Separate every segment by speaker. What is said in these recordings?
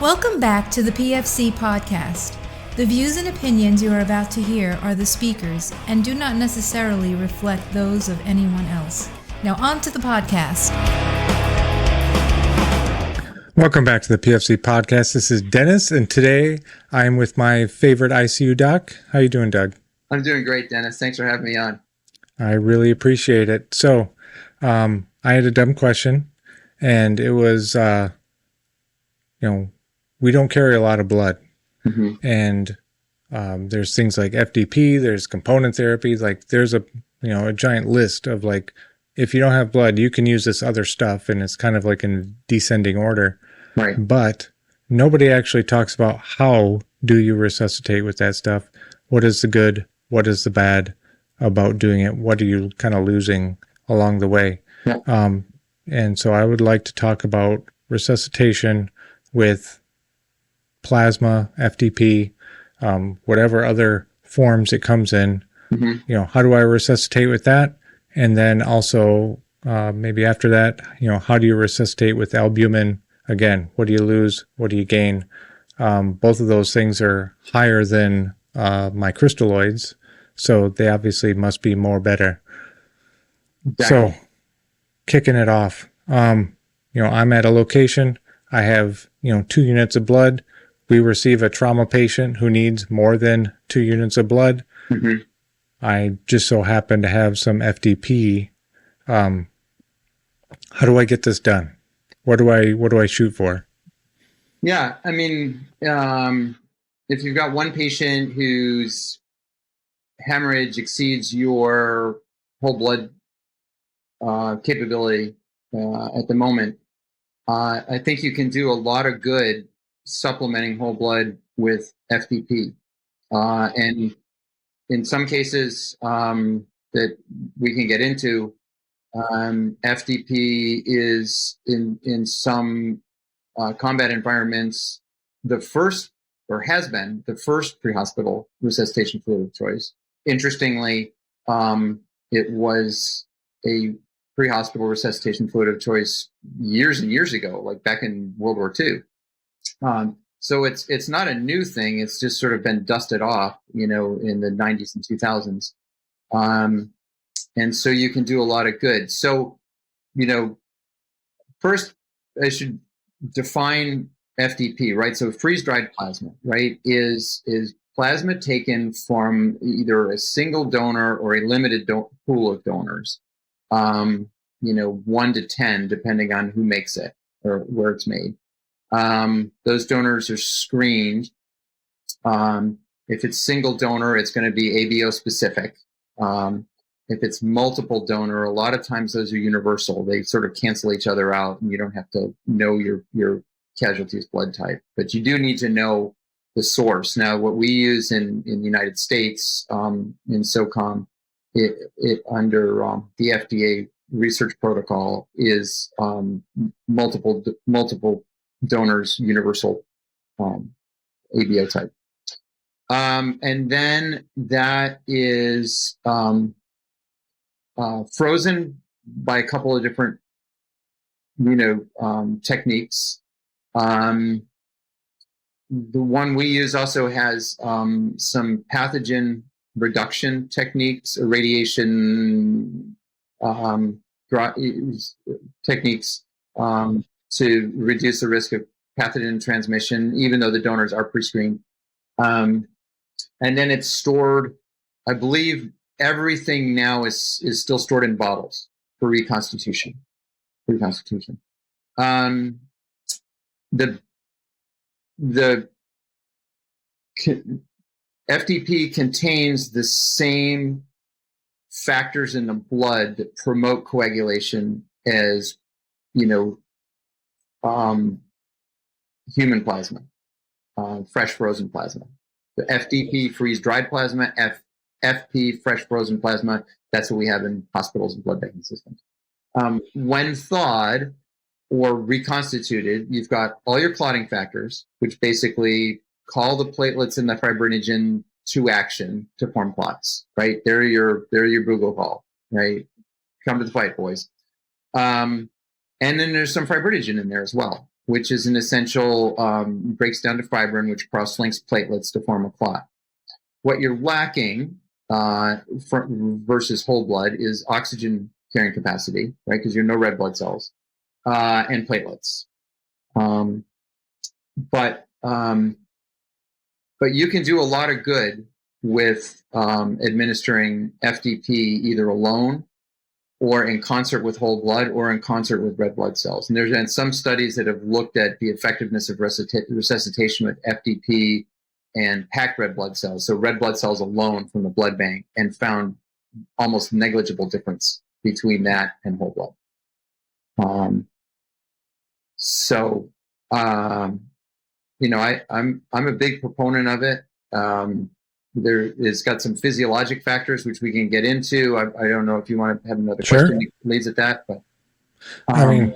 Speaker 1: Welcome back to the PFC Podcast. The views and opinions you are about to hear are the speakers and do not necessarily reflect those of anyone else. Now on to the podcast.
Speaker 2: Welcome back to the PFC Podcast. This is Dennis, and today I'm with my favorite ICU doc. How you doing, Doug?
Speaker 3: I'm doing great, Dennis. Thanks for having me on.
Speaker 2: I really appreciate it. So, I had a dumb question, and it was, we don't carry a lot of blood.
Speaker 3: Mm-hmm.
Speaker 2: And there's things like FDP, there's component therapy, like there's a giant list of like, if you don't have blood, you can use this other stuff, and it's kind of like in descending order.
Speaker 3: Right.
Speaker 2: But nobody actually talks about how do you resuscitate with that stuff? What is the good? What is the bad about doing it? What are you kind of losing along the way?
Speaker 3: Yeah.
Speaker 2: And so I would like to talk about resuscitation with plasma, FDP, whatever other forms it comes in.
Speaker 3: Mm-hmm.
Speaker 2: How do I resuscitate with that? And then also, maybe after that, how do you resuscitate with albumin? Again, what do you lose? What do you gain? Both of those things are higher than my crystalloids, so they obviously must be more better.
Speaker 3: Exactly.
Speaker 2: So, kicking it off, I'm at a location. I have, 2 units of blood. We receive a trauma patient who needs more than 2 units of blood.
Speaker 3: Mm-hmm.
Speaker 2: I just so happen to have some FDP. How do I get this done? What do I shoot for?
Speaker 3: Yeah, I mean, if you've got one patient whose hemorrhage exceeds your whole blood capability at the moment, I think you can do a lot of good supplementing whole blood with FDP. And in some cases that we can get into, FDP is in some combat environments the first, or has been the first pre-hospital resuscitation fluid of choice. Interestingly, it was a pre-hospital resuscitation fluid of choice years and years ago, like back in World War II. So it's not a new thing. It's just sort of been dusted off, in the 90s and 2000s. And so you can do a lot of good. So, first I should define FDP, right? So freeze-dried plasma, right, is plasma taken from either a single donor or a limited pool of donors, 1 to 10, depending on who makes it or where it's made. Those donors are screened. If it's single donor, it's going to be ABO specific. If it's multiple donor, a lot of times those are universal. They sort of cancel each other out, and you don't have to know your casualty's blood type, but you do need to know the source. Now, what we use in the United States, in SOCOM, it under the FDA research protocol is multiple donors, universal ABO type. And then that is frozen by a couple of different, techniques. The one we use also has some pathogen reduction techniques, irradiation techniques to reduce the risk of pathogen transmission, even though the donors are pre-screened. And then it's stored, I believe everything now is still stored in bottles for reconstitution. The FDP contains the same factors in the blood that promote coagulation as, human plasma, fresh frozen plasma. The FDP, freeze-dried plasma, FP, fresh frozen plasma, that's what we have in hospitals and blood banking systems. When thawed or reconstituted, you've got all your clotting factors, which basically call the platelets and the fibrinogen to action to form clots, right? They're your bugle call, right? Come to the fight, boys. And then there's some fibrinogen in there as well. which is an essential, breaks down to fibrin, which cross-links platelets to form a clot. What you're lacking versus whole blood is oxygen carrying capacity, right? Because you're no red blood cells, and platelets. But you can do a lot of good with administering FDP either alone or in concert with whole blood or in concert with red blood cells. And there's been some studies that have looked at the effectiveness of resuscitation with FDP and packed red blood cells, so red blood cells alone from the blood bank, and found almost negligible difference between that and whole blood. I'm a big proponent of it. It's got some physiologic factors which we can get into. I don't know if you want to have another question that leads at that, but
Speaker 2: go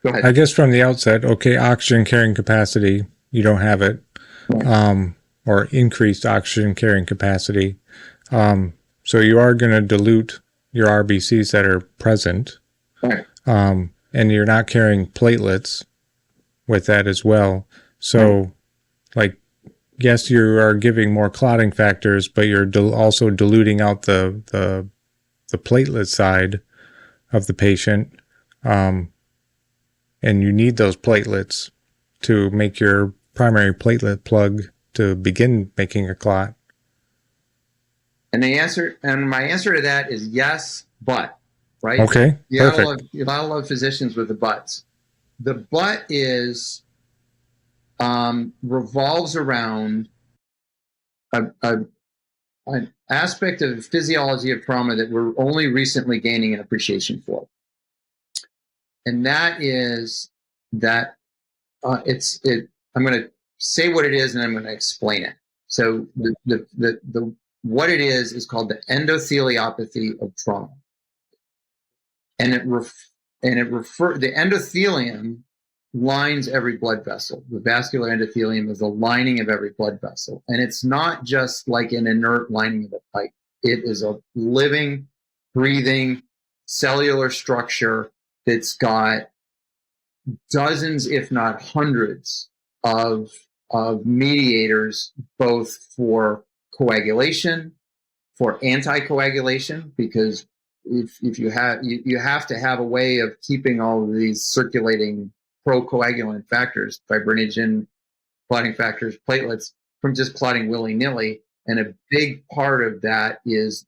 Speaker 2: ahead. I guess from the outset, okay, oxygen carrying capacity, you don't have it, or increased oxygen carrying capacity. So you are going to dilute your RBCs that are present,
Speaker 3: right.
Speaker 2: And you're not carrying platelets with that as well. So, yes, you are giving more clotting factors, but you're also diluting out the platelet side of the patient, and you need those platelets to make your primary platelet plug to begin making a clot.
Speaker 3: And my answer to that is yes, but, right?
Speaker 2: Okay, perfect.
Speaker 3: You gotta love physicians with the buts. The but is revolves around an aspect of physiology of trauma that we're only recently gaining an appreciation for, and that is that I'm going to say what it is, and I'm going to explain it. So the what it is called the endotheliopathy of trauma, and the endothelium lines every blood vessel. The vascular endothelium is the lining of every blood vessel. And it's not just like an inert lining of a pipe. It is a living, breathing, cellular structure that's got dozens, if not hundreds, of mediators, both for coagulation, for anticoagulation, because if you have to have a way of keeping all of these circulating procoagulant factors, fibrinogen, clotting factors, platelets, from just clotting willy-nilly. And a big part of that is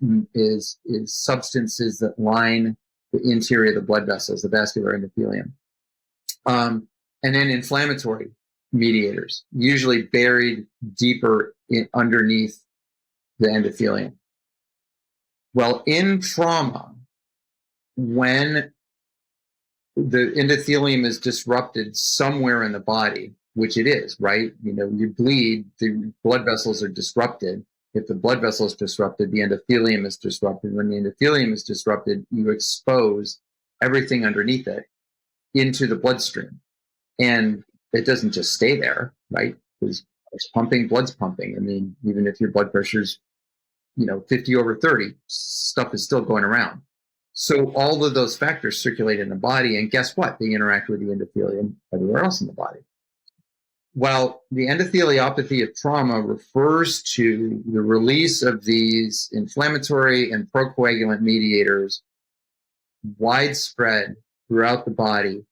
Speaker 3: substances that line the interior of the blood vessels, the vascular endothelium. And then inflammatory mediators, usually buried deeper underneath the endothelium. Well, in trauma, when the endothelium is disrupted somewhere in the body, which it is, right? You bleed, the blood vessels are disrupted. If the blood vessel is disrupted, the endothelium is disrupted. When the endothelium is disrupted, you expose everything underneath it into the bloodstream. And it doesn't just stay there, right? Because it's pumping, blood's pumping. I mean, even if your blood pressure's 50/30, stuff is still going around. So all of those factors circulate in the body, and guess what? They interact with the endothelium everywhere else in the body. Well, the endotheliopathy of trauma refers to the release of these inflammatory and procoagulant mediators widespread throughout the body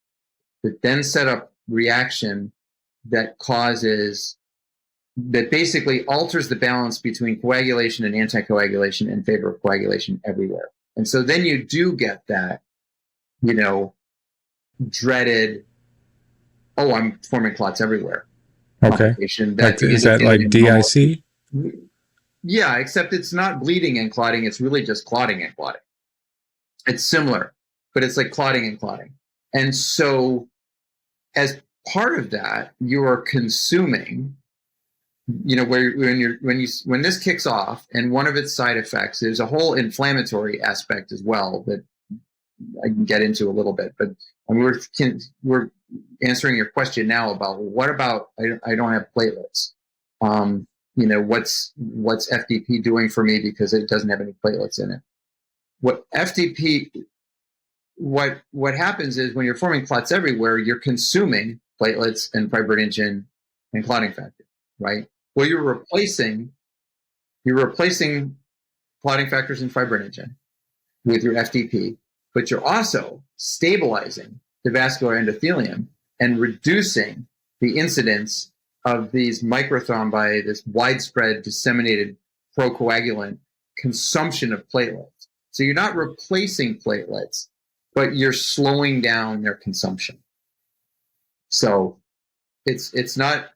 Speaker 3: that then set up reaction that basically alters the balance between coagulation and anticoagulation in favor of coagulation everywhere. And so then you do get that, dreaded, I'm forming clots everywhere.
Speaker 2: Okay. Is that like DIC?
Speaker 3: Yeah, except it's not bleeding and clotting. It's really just clotting and clotting. It's similar, but it's like clotting and clotting. And so as part of that, you are consuming, when this kicks off, and one of its side effects, there's a whole inflammatory aspect as well that I can get into a little bit, but we're answering your question now about what about I don't have platelets. What's FDP doing for me because it doesn't have any platelets in it? What FDP, what happens is when you're forming clots everywhere, you're consuming platelets and fibrinogen and clotting factor, right? Well, you're replacing clotting factors and fibrinogen with your FTP, but you're also stabilizing the vascular endothelium and reducing the incidence of these microthrombi, this widespread disseminated procoagulant consumption of platelets. So you're not replacing platelets, but you're slowing down their consumption. So it's not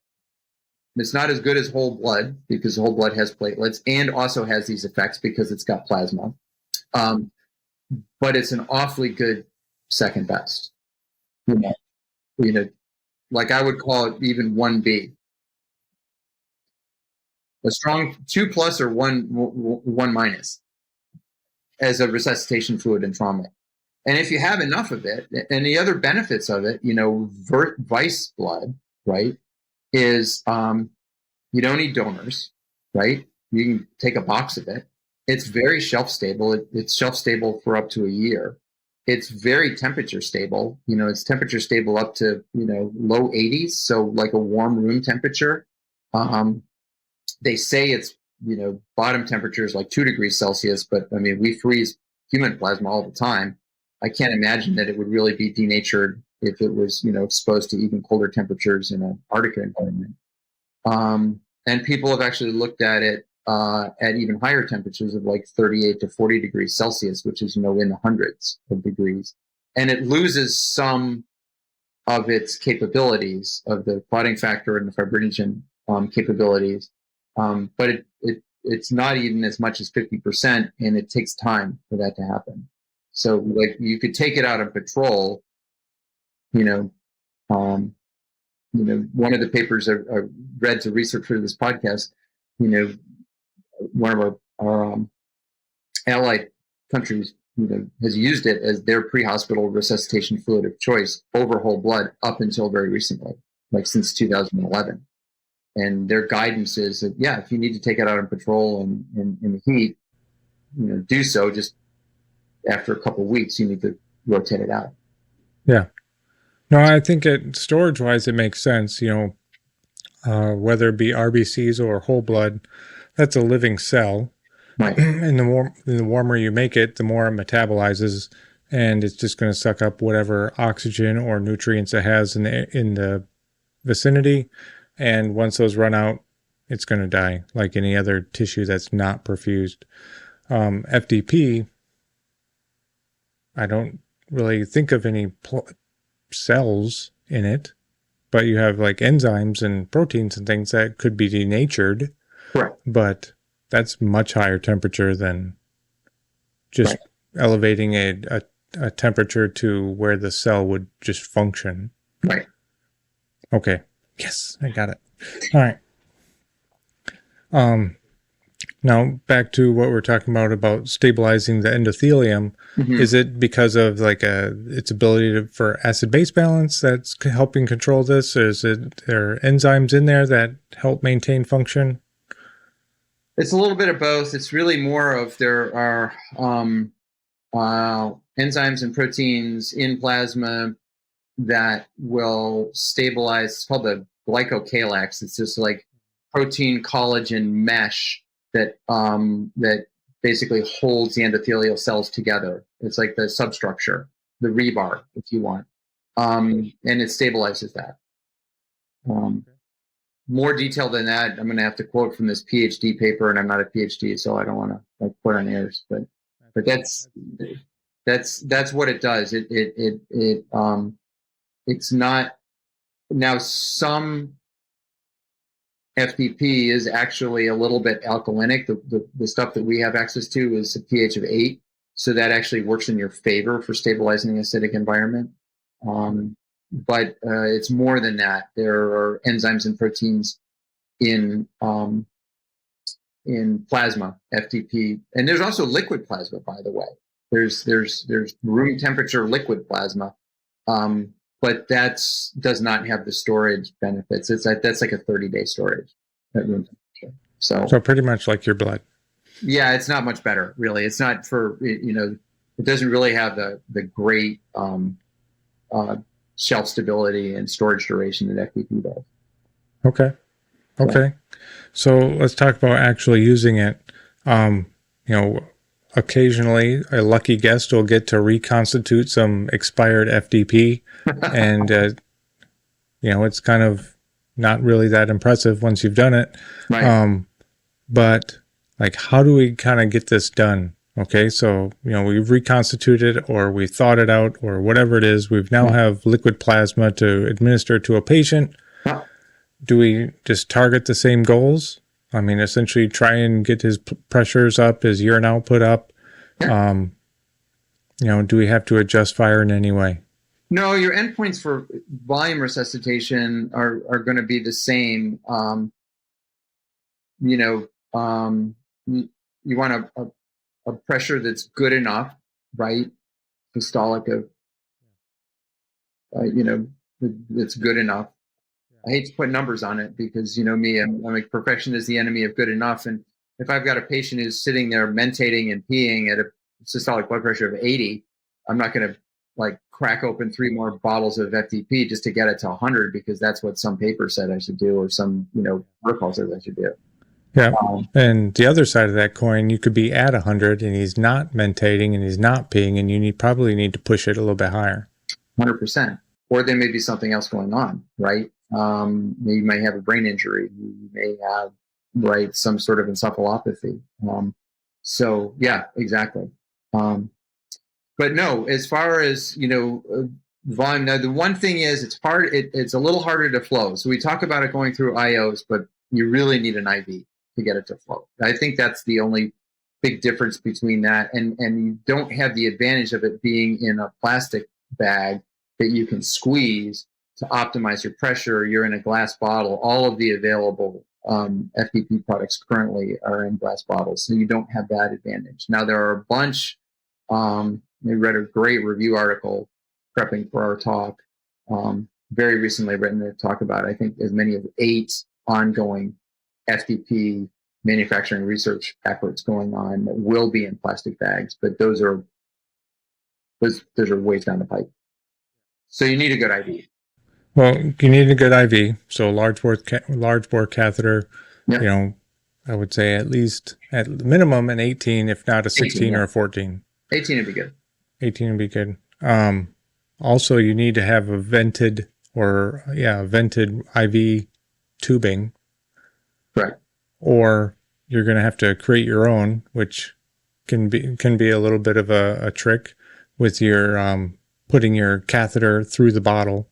Speaker 3: as good as whole blood, because whole blood has platelets and also has these effects because it's got plasma. But it's an awfully good second best. You know, like I would call it even 1B. A strong 2+ or 1- as a resuscitation fluid in trauma. And if you have enough of it, and the other benefits of it, Vice blood, right, is you don't need donors, right? You can take a box of it. It's very shelf stable. It's shelf stable for up to a year. It's very temperature stable. It's temperature stable up to, low 80s. So like a warm room temperature. They say it's, bottom temperature is like 2 degrees Celsius, but I mean, we freeze human plasma all the time. I can't imagine that it would really be denatured if it was, exposed to even colder temperatures in an Arctic environment. And people have actually looked at it at even higher temperatures of like 38 to 40 degrees Celsius, which is, in the hundreds of degrees. And it loses some of its capabilities of the clotting factor and the fibrinogen capabilities. But it's not even as much as 50%, and it takes time for that to happen. So like you could take it out of patrol, one of the papers I read to research for this podcast, one of our allied countries, has used it as their pre-hospital resuscitation fluid of choice over whole blood up until very recently, like since 2011. And their guidance is that, if you need to take it out on patrol and in the heat, do so. Just after a couple of weeks, you need to rotate it out.
Speaker 2: Yeah. No, I think storage-wise, it makes sense. Whether it be RBCs or whole blood, that's a living cell.
Speaker 3: Right.
Speaker 2: And the warmer you make it, the more it metabolizes, and it's just going to suck up whatever oxygen or nutrients it has in the vicinity. And once those run out, it's going to die, like any other tissue that's not perfused. FDP, I don't really think of any cells in it, but you have like enzymes and proteins and things that could be denatured.
Speaker 3: Correct.
Speaker 2: But that's much higher temperature than just elevating a temperature to where the cell would just function.
Speaker 3: Right.
Speaker 2: Okay. Yes, I got it. All right. Now back to what we're talking about stabilizing the endothelium. Mm-hmm. Is it because of like its ability for acid-base balance that's helping control this? Or is it there are enzymes in there that help maintain function?
Speaker 3: It's a little bit of both. It's really more of there are enzymes and proteins in plasma that will stabilize. It's called the glycocalyx. It's just like protein collagen mesh that basically holds the endothelial cells together. It's like the substructure, the rebar, if you want, and it stabilizes that. More detail than that, I'm going to have to quote from this PhD paper, and I'm not a PhD, so I don't want to quote on airs. But that's what it does. It's not. Now, some FDP is actually a little bit alkalinic. The stuff that we have access to is a pH of 8, so that actually works in your favor for stabilizing the acidic environment. But it's more than that. There are enzymes and proteins in plasma, FTP, and there's also liquid plasma. By the way, there's room temperature liquid plasma. But that does not have the storage benefits. That's like a 30-day storage at room temperature. So
Speaker 2: pretty much like your blood.
Speaker 3: Yeah, it's not much better, really. It's not for, it doesn't really have the great shelf stability and storage duration that FTP does.
Speaker 2: Okay. So let's talk about actually using it. Occasionally a lucky guest will get to reconstitute some expired FTP, and it's kind of not really that impressive once you've done it.
Speaker 3: Right.
Speaker 2: But like, how do we kind of get this done? Okay, so we've reconstituted or we thawed it out or whatever it is. We've now have liquid plasma to administer to a patient.
Speaker 3: Yeah.
Speaker 2: Do we just target the same goals? I mean, essentially try and get his pressures up, his urine output up. Yeah. Do we have to adjust fire in any way?
Speaker 3: No, your endpoints for volume resuscitation are going to be the same. You want a pressure that's good enough, right? Systolic of, that's good enough. I hate to put numbers on it because, me, I'm like, perfection is the enemy of good enough. And if I've got a patient who's sitting there mentating and peeing at a systolic blood pressure of 80, I'm not going to like crack open 3 more bottles of FTP just to get it to 100 because that's what some paper said I should do or some, protocol says I should do.
Speaker 2: Yeah. And the other side of that coin, you could be at 100 and he's not mentating and he's not peeing and you probably need to push it a little bit higher.
Speaker 3: 100%. Or there may be something else going on, right? You may have a brain injury. You may have, some sort of encephalopathy. So yeah, exactly. But no, as far as, volume, now the one thing is it's hard, it's a little harder to flow. So we talk about it going through IOs, but you really need an IV to get it to flow. I think that's the only big difference between that. And you don't have the advantage of it being in a plastic bag that you can squeeze to optimize your pressure. You're in a glass bottle. All of the available FTP products currently are in glass bottles. So you don't have that advantage. Now there are a bunch, we read a great review article prepping for our talk, very recently written to talk about, I think, as many as 8 ongoing FTP manufacturing research efforts going on that will be in plastic bags, but those are ways down the pipe. So you need a good IV.
Speaker 2: Well, you need a good IV. So large bore catheter,
Speaker 3: yeah.
Speaker 2: I would say at least at minimum an 18, if not a 16
Speaker 3: 18, yeah.
Speaker 2: or a 14.
Speaker 3: 18 would be good.
Speaker 2: 18 would be good. Also, you need to have a vented IV tubing.
Speaker 3: Correct.
Speaker 2: Or you're going to have to create your own, which can be a little bit of a trick with your putting your catheter through the bottle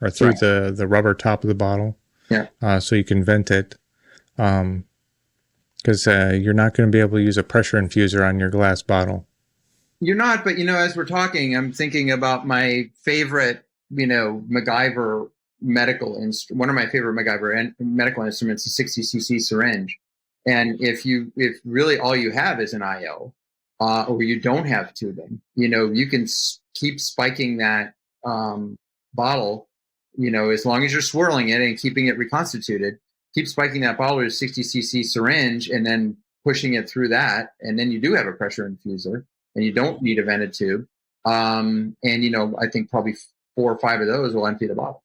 Speaker 2: or through the rubber top of the bottle.
Speaker 3: Yeah.
Speaker 2: So you can vent it. Because you're not going to be able to use a pressure infuser on your glass bottle.
Speaker 3: You're not, but as we're talking, I'm thinking about my favorite, MacGyver medical instrument. One of my favorite MacGyver medical instruments is a 60cc syringe. And if really all you have is an IO, or you don't have tubing, you can keep spiking that bottle, as long as you're swirling it and keeping it reconstituted. Keep spiking that bottle with a 60cc syringe and then pushing it through that. And then you do have a pressure infuser and you don't need a vented tube. And, I think probably 4 or 5 of those will empty the bottle.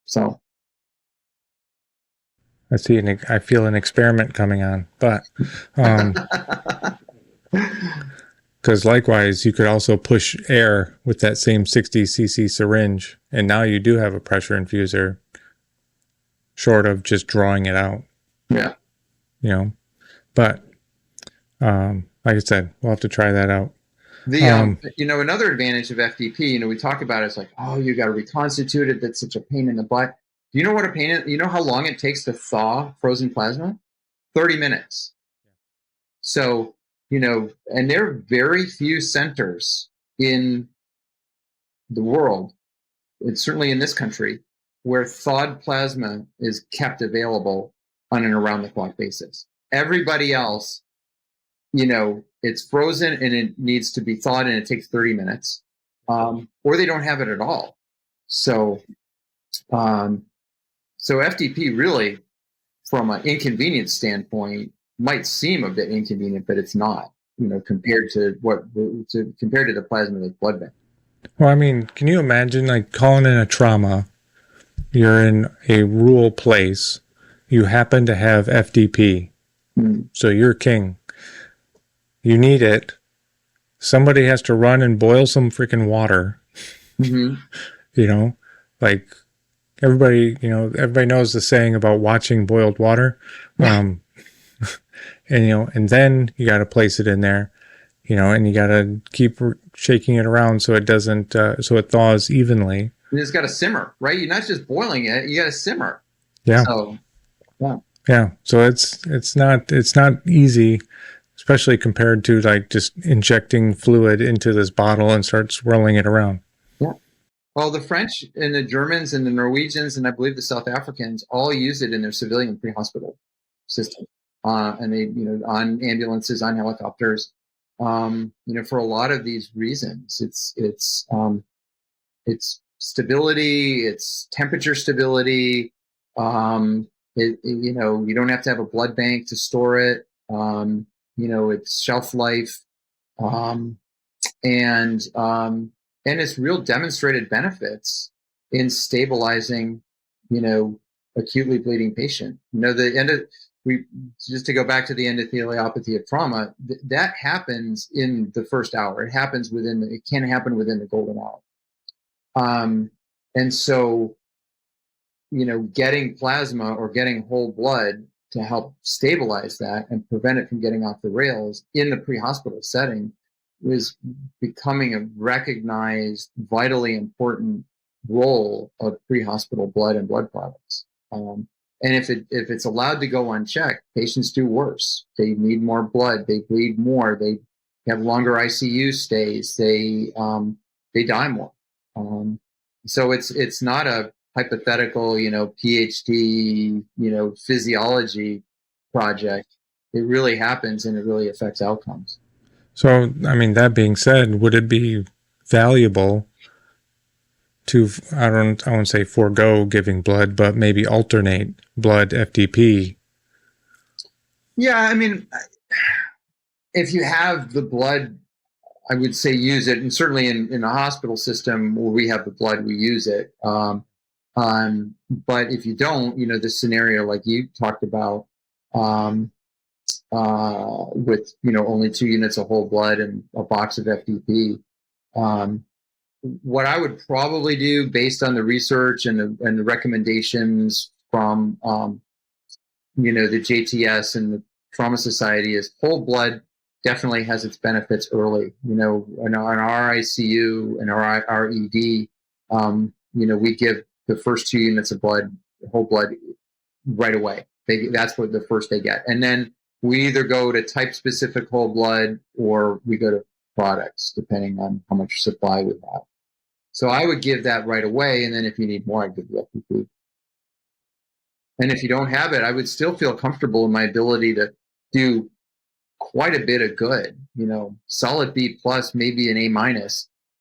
Speaker 3: So.
Speaker 2: I feel an experiment coming on, but, because likewise, you could also push air with that same 60cc syringe. And now you do have a pressure infuser, short of just drawing it out.
Speaker 3: Yeah.
Speaker 2: But like I said, we'll have to try that out.
Speaker 3: Another advantage of FTP, we talk about it, it's like, oh, you got to reconstitute it. That's such a pain in the butt. Do you know what a pain is? You know how long it takes to thaw frozen plasma? 30 minutes. So, and there are very few centers in the world, and certainly in this country, where thawed plasma is kept available on an around-the-clock basis. Everybody else, it's frozen and it needs to be thawed and it takes 30 minutes, or they don't have it at all. So FTP really, from an inconvenience standpoint, might seem a bit inconvenient, but it's not, compared to the plasma that's blood bank.
Speaker 2: Well, I mean, can you imagine like calling in a trauma? You're in a rural place. You happen to have FDP. So you're king. You need it. Somebody has to run and boil some freaking water. You know, like everybody knows the saying about watching boiled water. And, and then you got to place it in there, and you got to keep shaking it around so it doesn't, so it thaws evenly.
Speaker 3: And it's got to simmer, right? You're not just boiling it; you got to simmer.
Speaker 2: Yeah.
Speaker 3: So, yeah.
Speaker 2: Yeah. So it's not easy, especially compared to like just injecting fluid into this bottle and start swirling it around.
Speaker 3: Yeah. Well, the French and the Germans and the Norwegians and I believe the South Africans all use it in their civilian pre-hospital system, and they, on ambulances, on helicopters, for a lot of these reasons. It's stability, it's temperature stability. You don't have to have a blood bank to store it. It's shelf life, and it's real demonstrated benefits in stabilizing, acutely bleeding patient. Just to go back to the endotheliopathy of trauma, that happens in the first hour. It can happen within the golden hour. And so, getting plasma or getting whole blood to help stabilize that and prevent it from getting off the rails in the pre-hospital setting is becoming a recognized, vitally important role of pre-hospital blood and blood products. And if it's allowed to go unchecked, patients do worse. They need more blood. They bleed more. They have longer ICU stays. They die more. So it's not a hypothetical, PhD, physiology project. It really happens and it really affects outcomes.
Speaker 2: So, I mean, that being said, would it be valuable to, I won't say forego giving blood, but maybe alternate blood FDP?
Speaker 3: Yeah, I mean, if you have the blood, I would say use it. And certainly in a hospital system where we have the blood, we use it. But if you don't, the scenario like you talked about, with, only 2 units of whole blood and a box of FDP, what I would probably do based on the research and the recommendations from, the JTS and the Trauma Society is whole blood definitely has its benefits early. In our ICU and our ED, we give the first 2 units of blood, whole blood, right away. That's what the first they get. And then we either go to type-specific whole blood or we go to products, depending on how much supply we have. So I would give that right away, and then if you need more, I'd give you FDP. And if you don't have it, I would still feel comfortable in my ability to do quite a bit of good, solid B plus, maybe an A-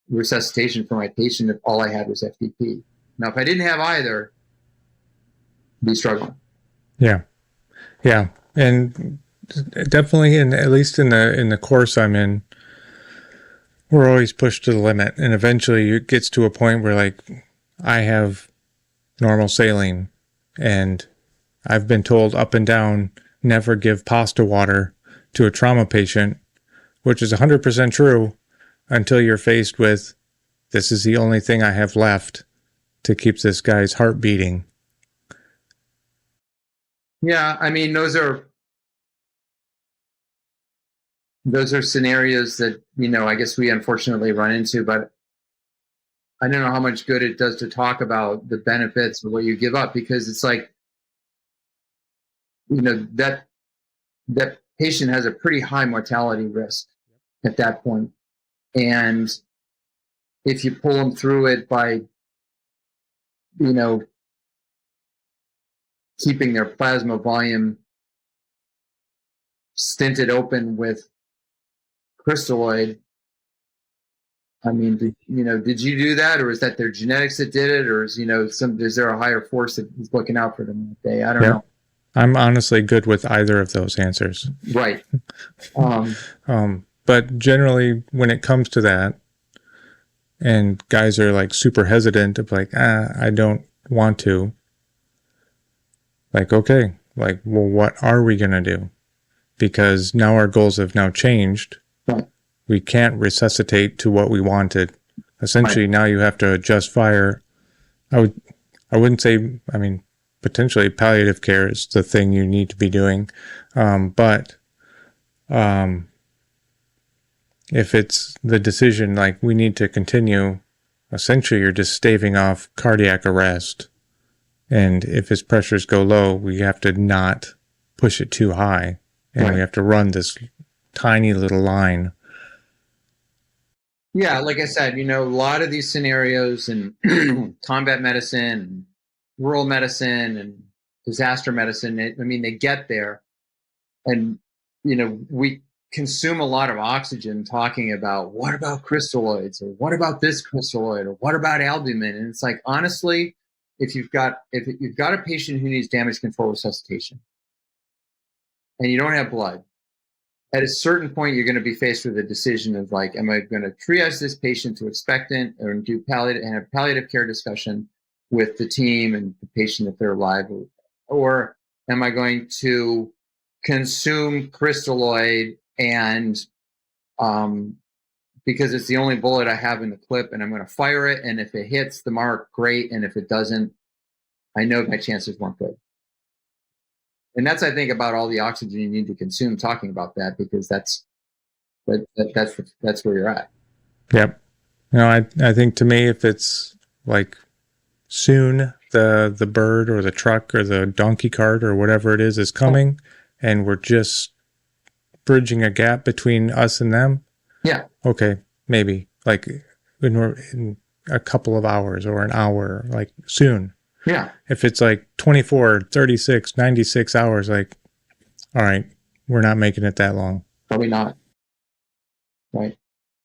Speaker 3: resuscitation for my patient if all I had was FDP. Now, if I didn't have either, I'd be struggling.
Speaker 2: Yeah. And definitely, at least in the course I'm in, we're always pushed to the limit. And eventually it gets to a point where, like, I have normal saline and I've been told up and down, never give pasta water to a trauma patient, which is 100% true until you're faced with, this is the only thing I have left to keep this guy's heart beating.
Speaker 3: Yeah, I mean, those are scenarios that, I guess we unfortunately run into, but I don't know how much good it does to talk about the benefits of what you give up, because it's like, that patient has a pretty high mortality risk at that point. And if you pull them through it by, keeping their plasma volume stented open with crystalloid, I mean, did you do that, or is that their genetics that did it, or is there a higher force that is looking out for them that day? I don't know.
Speaker 2: I'm honestly good with either of those answers.
Speaker 3: Right.
Speaker 2: But generally, when it comes to that, and guys are like super hesitant of like, I don't want to. Like, okay, like, well, what are we going to do? Because now our goals have now changed.
Speaker 3: Right.
Speaker 2: We can't resuscitate to what we wanted. Essentially,
Speaker 3: Right.
Speaker 2: now you have to adjust fire. I wouldn't say, I mean, potentially palliative care is the thing you need to be doing. But if it's the decision, like we need to continue, essentially you're just staving off cardiac arrest. And if his pressures go low, we have to not push it too high. And we have to run this tiny little line.
Speaker 3: Yeah, like I said, a lot of these scenarios in combat medicine, and rural medicine, and disaster medicine, they get there. And, we consume a lot of oxygen talking about what about crystalloids, or what about this crystalloid, or what about albumin? And it's like, honestly, if you've got a patient who needs damage control resuscitation and you don't have blood, at a certain point, you're going to be faced with a decision of like, am I going to triage this patient to expectant or do have palliative care discussion with the team and the patient if they're alive, or am I going to consume crystalloid and because it's the only bullet I have in the clip, and I'm going to fire it, and if it hits the mark, great, and if it doesn't, I know my chances weren't good. And that's, I think, about all the oxygen you need to consume talking about that, because that's where you're at.
Speaker 2: Yep. I think to me, if it's like soon the bird or the truck or the donkey cart or whatever it is coming, and we're just bridging a gap between us and them.
Speaker 3: Yeah.
Speaker 2: Okay. Maybe like in a couple of hours or an hour, like soon.
Speaker 3: Yeah.
Speaker 2: If it's like 24, 36, 96 hours, like, all right, we're not making it that long.
Speaker 3: Probably not. Right.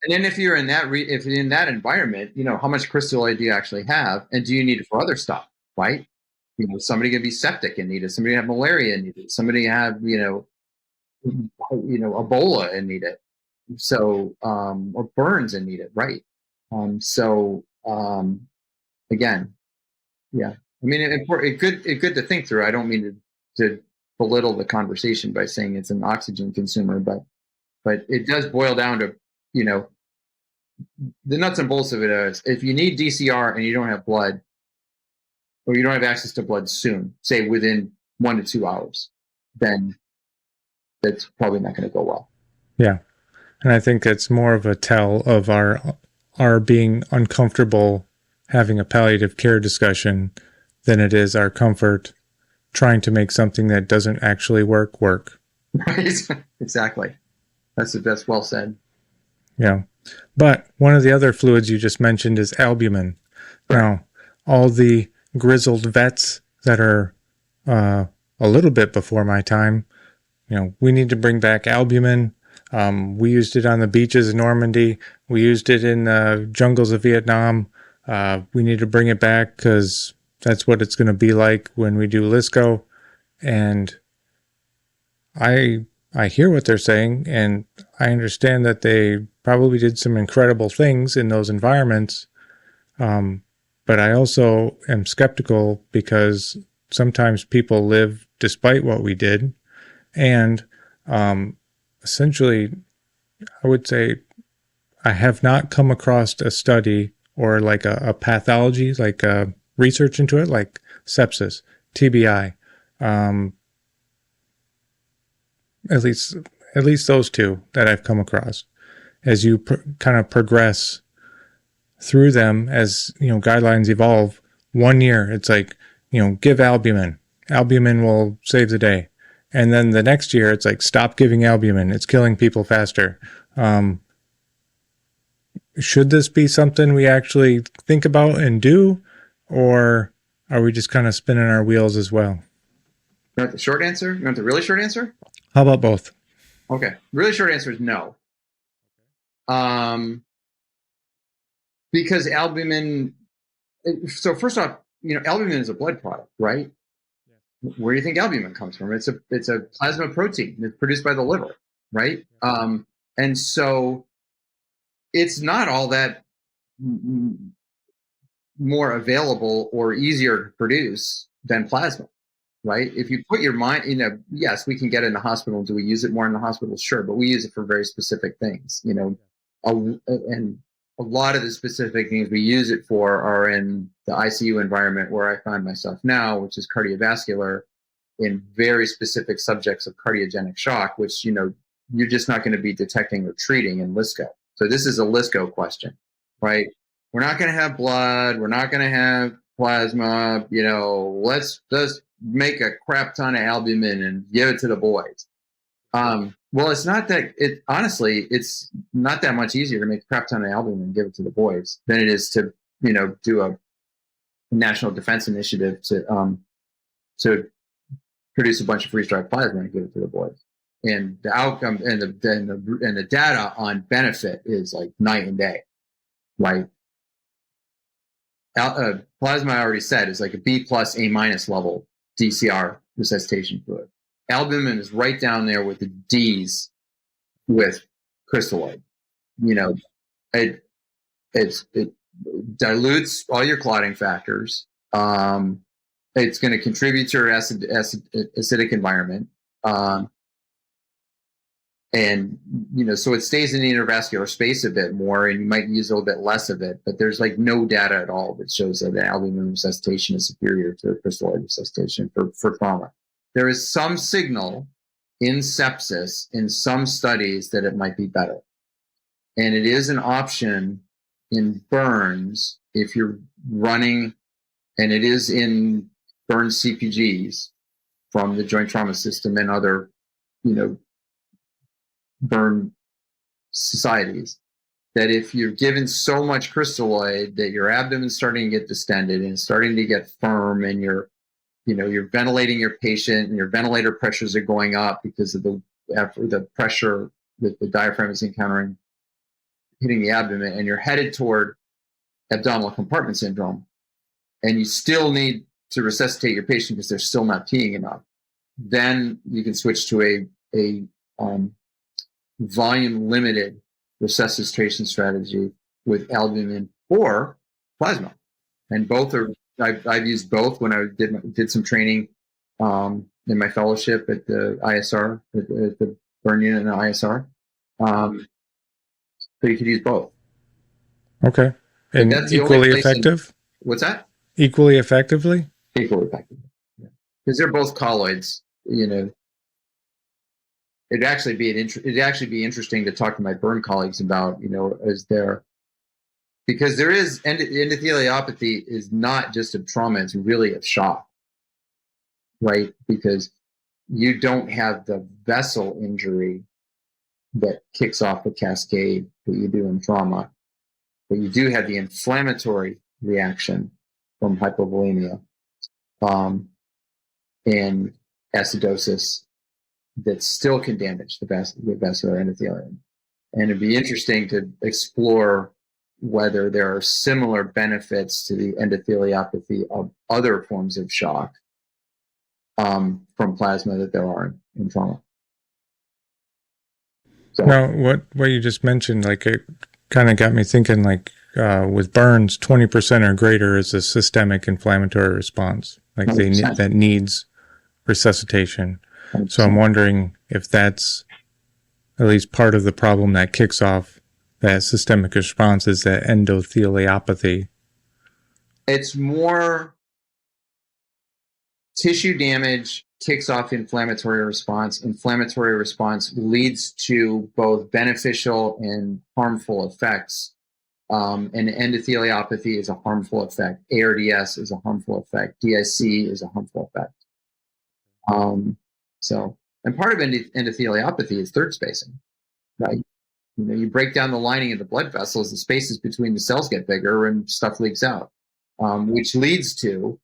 Speaker 3: And then if you're in that if you're in that environment, how much crystalloid do you actually have, and do you need it for other stuff? Right. Somebody could be septic and need it. Somebody have malaria and need it. Somebody have Ebola and need it. So or burns and need it. Right. Again, yeah. It's good to think through. I don't mean to belittle the conversation by saying it's an oxygen consumer, but it does boil down to, the nuts and bolts of it is, if you need DCR and you don't have blood, or you don't have access to blood soon, say within 1 to 2 hours, then that's probably not going to go well.
Speaker 2: Yeah. And I think it's more of a tell of our being uncomfortable having a palliative care discussion than it is our comfort trying to make something that doesn't actually work.
Speaker 3: Right. Exactly. That's well said.
Speaker 2: Yeah. But one of the other fluids you just mentioned is albumin. Right. Now, all the grizzled vets that are a little bit before my time, we need to bring back albumin. We used it on the beaches in Normandy. We used it in the jungles of Vietnam. We need to bring it back because that's what it's going to be like when we do LISCO. And I hear what they're saying, and I understand that they probably did some incredible things in those environments. But I also am skeptical because sometimes people live despite what we did. And essentially, I would say I have not come across a study or like a pathology, like research into it, like sepsis, TBI, at least those two that I've come across. As you kind of progress through them, as guidelines evolve, 1 year it's like give albumin will save the day, and then the next year it's like stop giving albumin, it's killing people faster. Should this be something we actually think about and do, or are we just kind of spinning our wheels as well?
Speaker 3: You want the short answer? You want the really short answer?
Speaker 2: How about both?
Speaker 3: Okay. Really short answer is no. Because albumin, so first off, albumin is a blood product, right? Yeah. Where do you think albumin comes from? It's a plasma protein that's produced by the liver, right? Yeah. And so it's not all that more available or easier to produce than plasma, right? If you put your mind, yes, we can get it in the hospital. Do we use it more in the hospital? Sure, but we use it for very specific things, and a lot of the specific things we use it for are in the ICU environment where I find myself now, which is cardiovascular, in very specific subjects of cardiogenic shock, which, you're just not going to be detecting or treating in LISCO. So this is a LISCO question, right? We're not going to have blood. We're not going to have plasma. Let's just make a crap ton of albumin and give it to the boys. Well, it's not that. Honestly, it's not that much easier to make a crap ton of albumin and give it to the boys than it is to, do a national defense initiative to produce a bunch of freeze-dried plasma and give it to the boys. And the outcome and the data on benefit is like night and day, right? Plasma, I already said, is like a B+ A- level DCR resuscitation fluid. Albumin is right down there with the D's with crystalloid. It dilutes all your clotting factors. It's going to contribute to your acidic environment. And, so it stays in the intravascular space a bit more, and you might use a little bit less of it, but there's like no data at all that shows that the albumin resuscitation is superior to crystalloid resuscitation for trauma. There is some signal in sepsis in some studies that it might be better. And it is an option in burns if you're running, and it is in burn CPGs from the Joint Trauma System and other, burn societies, that if you're given so much crystalloid that your abdomen's starting to get distended and starting to get firm, and you're ventilating your patient and your ventilator pressures are going up because of the pressure that the diaphragm is encountering hitting the abdomen, and you're headed toward abdominal compartment syndrome, and you still need to resuscitate your patient because they're still not peeing enough, then you can switch to a volume limited resuscitation strategy with albumin or plasma. And both are, I've used both when I did some training in my fellowship at the ISR, at the burn unit in the ISR. So you could use both.
Speaker 2: Okay. And equally effective?
Speaker 3: What's that?
Speaker 2: Equally effectively?
Speaker 3: Equally effectively, yeah. Because they're both colloids, It'd actually be interesting to talk to my burn colleagues about, because there is endotheliopathy is not just of trauma, it's really of shock, right? Because you don't have the vessel injury that kicks off the cascade that you do in trauma, but you do have the inflammatory reaction from hypovolemia and acidosis that still can damage the vascular endothelium. And it'd be interesting to explore whether there are similar benefits to the endotheliopathy of other forms of shock from plasma that there are in trauma. So,
Speaker 2: now, what you just mentioned, like, it kind of got me thinking, like, with burns, 20% or greater is a systemic inflammatory response, like that needs resuscitation. 100%. So I'm wondering if that's at least part of the problem that kicks off that systemic response is that endotheliopathy.
Speaker 3: It's more tissue damage kicks off inflammatory response. Inflammatory response leads to both beneficial and harmful effects. And endotheliopathy is a harmful effect. ARDS is a harmful effect. DIC is a harmful effect. And part of endotheliopathy is third spacing, right? You break down the lining of the blood vessels, the spaces between the cells get bigger and stuff leaks out, which leads to,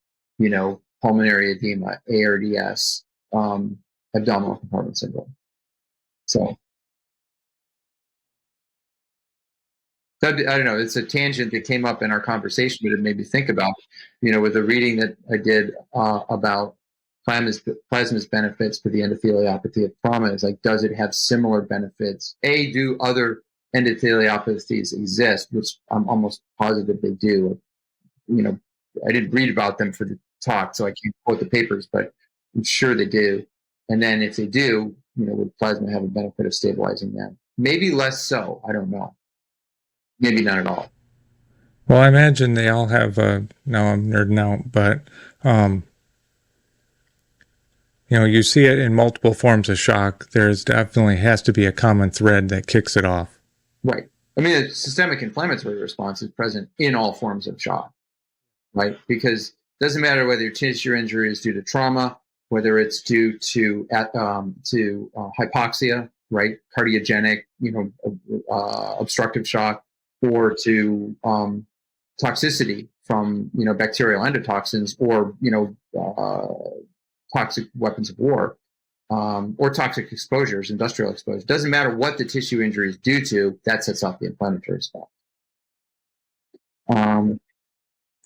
Speaker 3: pulmonary edema, ARDS, abdominal compartment syndrome. So I don't know, it's a tangent that came up in our conversation, but it made me think about, with a reading that I did about plasma's benefits for the endotheliopathy of trauma. Is like, does it have similar benefits? Do other endotheliopathies exist, which I'm almost positive they do. I didn't read about them for the talk, so I can't quote the papers, but I'm sure they do. And then if they do, would plasma have a benefit of stabilizing them? Maybe less so. I don't know. Maybe not at all.
Speaker 2: Well, I imagine they all have now I'm nerding out, but you see it in multiple forms of shock. There's definitely has to be a common thread that kicks it off.
Speaker 3: Right. I mean, the systemic inflammatory response is present in all forms of shock, right? Because it doesn't matter whether your tissue injury is due to trauma, whether it's due to hypoxia, right? Cardiogenic, obstructive shock, or to toxicity from, bacterial endotoxins or, toxic weapons of war, or toxic exposures, industrial exposure. It doesn't matter what the tissue injury is due to, that sets off the inflammatory response.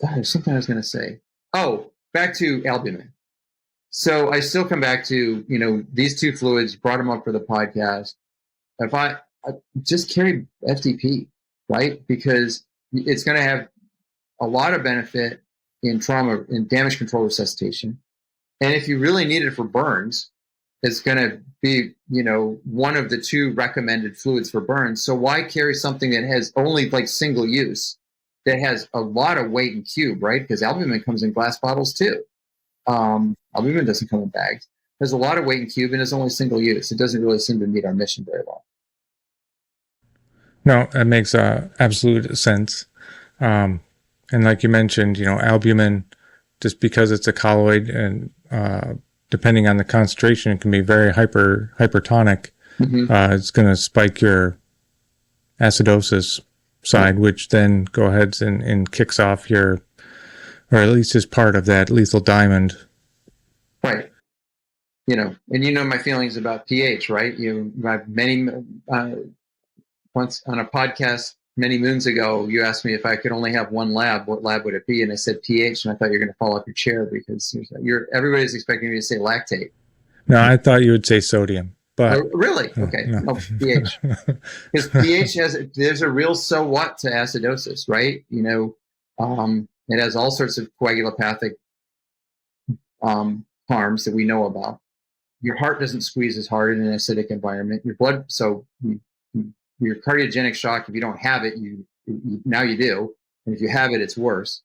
Speaker 3: There's something I was going to say. Oh, back to albumin. So I still come back to, these two fluids, brought them up for the podcast. If I just carry FTP, right? Because it's going to have a lot of benefit in trauma, in damage control resuscitation. And if you really need it for burns, it's going to be, one of the two recommended fluids for burns. So why carry something that has only like single use, that has a lot of weight in cube, right? Because albumin comes in glass bottles too. Albumin doesn't come in bags. There's a lot of weight in cube and it's only single use. It doesn't really seem to meet our mission very well.
Speaker 2: No, that makes absolute sense. And like you mentioned, albumin, just because it's a colloid and depending on the concentration, it can be very hypertonic. Mm-hmm. It's going to spike your acidosis side, which then go ahead and kicks off your, or at least is part of that lethal diamond.
Speaker 3: Right. And my feelings about pH, right? I've once on a podcast many moons ago, you asked me if I could only have one lab, what lab would it be? And I said pH, and I thought you were going to fall off your chair because everybody's expecting me to say lactate.
Speaker 2: No, I thought you would say sodium. But
Speaker 3: really? Okay. No, pH. Because pH there's a real so what to acidosis, right? It has all sorts of coagulopathic harms that we know about. Your heart doesn't squeeze as hard in an acidic environment. Your blood, your cardiogenic shock, if you don't have it, now you do. And if you have it, it's worse.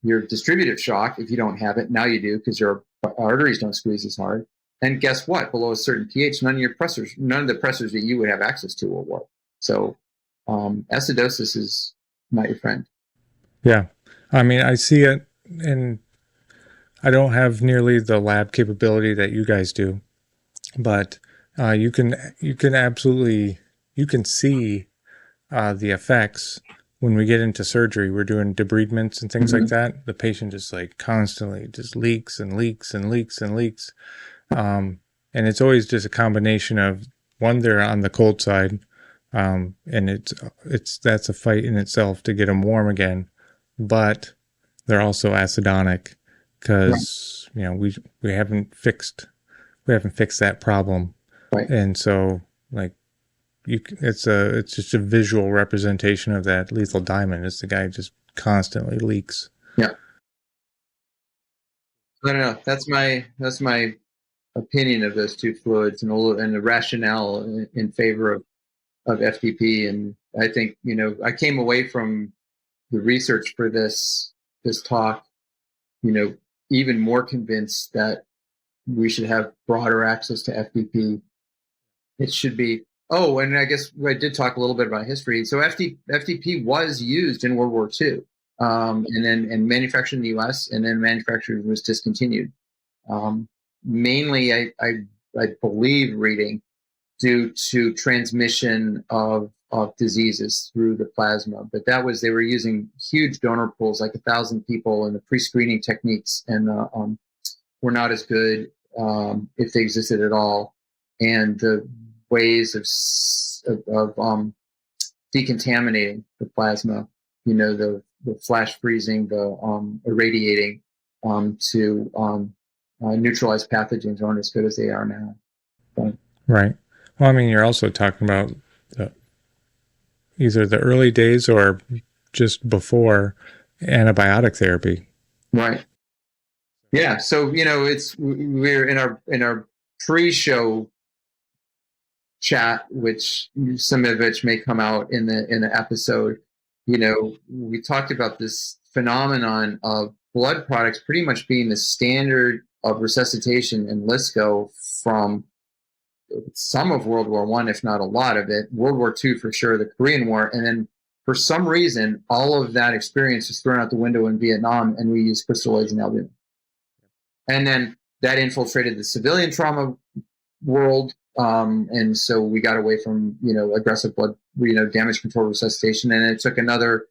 Speaker 3: Your distributive shock, if you don't have it, now you do, because your arteries don't squeeze as hard. And guess what? Below a certain pH, none of the pressors that you would have access to will work. So acidosis is not your friend.
Speaker 2: Yeah. I mean, I see it, and I don't have nearly the lab capability that you guys do, but you can absolutely, you can see the effects when we get into surgery. We're doing debridements and things like that. The patient just like constantly just leaks and leaks and leaks and leaks. And it's always just a combination of, one, they're on the cold side, and that's a fight in itself to get them warm again, but they're also acidonic because we haven't fixed that problem,
Speaker 3: right.
Speaker 2: And so like it's just a visual representation of that lethal diamond. It's the guy just constantly leaks.
Speaker 3: Yeah, I don't know. That's my opinion of those two fluids and the rationale in favor of FTP. And I think, I came away from the research for this talk, even more convinced that we should have broader access to FTP. It should be, and I guess I did talk a little bit about history. So FTP was used in World War II, and manufactured in the US, and then manufactured was discontinued. Mainly, I believe, reading, due to transmission of diseases through the plasma. But they were using huge donor pools, like 1,000 people, and the pre-screening techniques and were not as good, if they existed at all. And the ways of decontaminating the plasma, the flash freezing, the irradiating to neutralize pathogens aren't as good as they are now. But,
Speaker 2: right. Well, I mean, you're also talking about either the early days or just before antibiotic therapy.
Speaker 3: Right. Yeah. So, we're in our pre-show chat, which some of which may come out in the episode. We talked about this phenomenon of blood products pretty much being the standard of resuscitation in LISCO from some of World War I, if not a lot of it, World War II for sure, the Korean War, and then for some reason, all of that experience was thrown out the window in Vietnam, and we used crystalloids and albumin. And then that infiltrated the civilian trauma world, and so we got away from aggressive blood damage control resuscitation, and it took another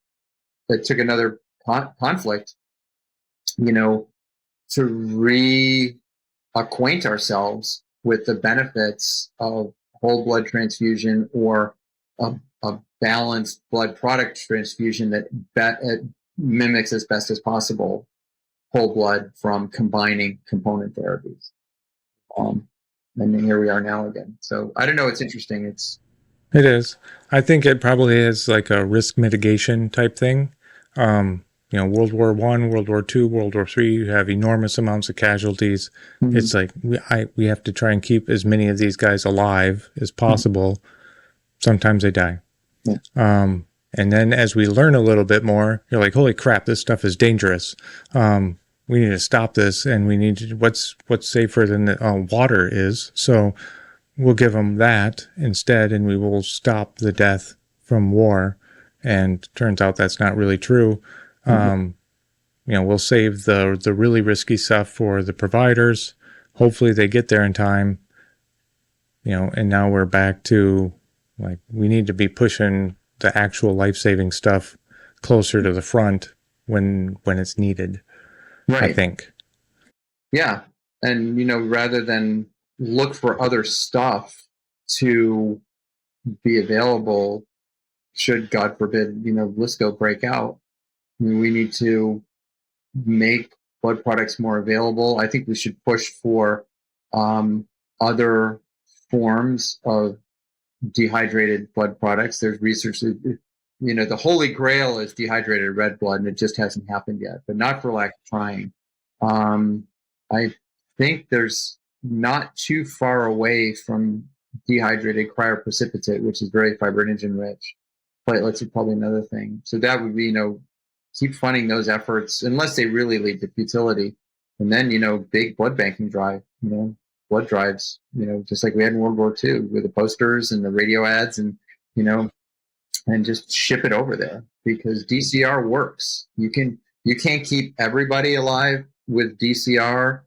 Speaker 3: conflict to reacquaint ourselves with the benefits of whole blood transfusion or a balanced blood product transfusion that mimics as best as possible whole blood from combining component therapies. And then here we are now again. So I don't know. It's interesting.
Speaker 2: It is. I think it probably is like a risk mitigation type thing. World War I, World War II, World War III, you have enormous amounts of casualties. Mm-hmm. It's like we have to try and keep as many of these guys alive as possible. Mm-hmm. Sometimes they die. Yeah. And then as we learn a little bit more, you're like, holy crap, this stuff is dangerous. We need to stop this, and we need to, what's safer than water is. So we'll give them that instead, and we will stop the death from war. And turns out that's not really true. We'll save the really risky stuff for the providers. Hopefully they get there in time. And now we're back to like, we need to be pushing the actual life-saving stuff closer to the front when it's needed. Right. I think.
Speaker 3: Yeah. And, rather than look for other stuff to be available, should, God forbid, LISCO break out, we need to make blood products more available. I think we should push for other forms of dehydrated blood products. There's research that, the holy grail is dehydrated red blood, and it just hasn't happened yet, but not for lack of trying. I think there's not too far away from dehydrated cryoprecipitate, which is very fibrinogen rich. Platelets are probably another thing. So that would be, keep funding those efforts unless they really lead to futility. And then, big blood banking drive, blood drives, just like we had in World War II with the posters and the radio ads and, and just ship it over there because DCR works. You can't keep everybody alive with DCR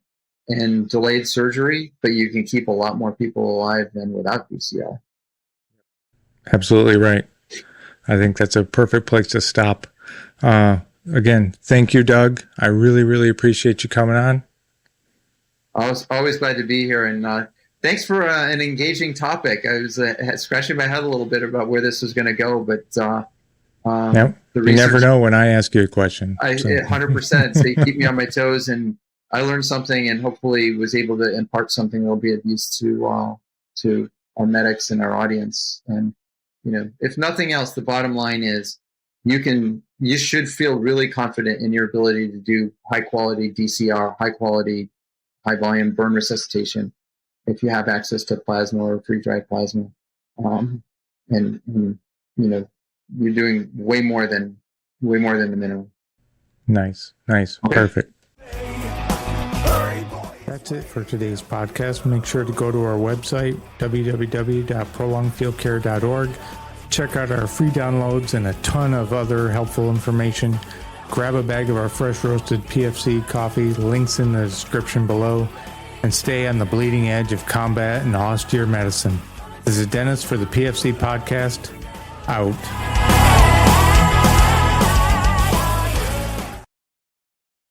Speaker 3: and delayed surgery, but you can keep a lot more people alive than without DCR.
Speaker 2: Absolutely right. I think that's a perfect place to stop. Again, thank you, Doug. I really, really appreciate you coming on.
Speaker 3: I was always glad to be here, and thanks for an engaging topic. I was scratching my head a little bit about where this was going to go, but
Speaker 2: you never know when I ask you a question.
Speaker 3: 100%. So you keep me on my toes, and I learned something, and hopefully was able to impart something that will be of use to our medics and our audience. And if nothing else, the bottom line is you should feel really confident in your ability to do high quality DCR, high quality, high volume burn resuscitation if you have access to plasma or freeze-dried plasma. And you're doing way more than the minimum.
Speaker 2: Nice. Okay. Perfect. That's it for today's podcast. Make sure to go to our website, www.prolongedfieldcare.org. Check out our free downloads and a ton of other helpful information. Grab a bag of our fresh roasted PFC coffee, links in the description below, and stay on the bleeding edge of combat and austere medicine. This is Dennis for the PFC Podcast, out.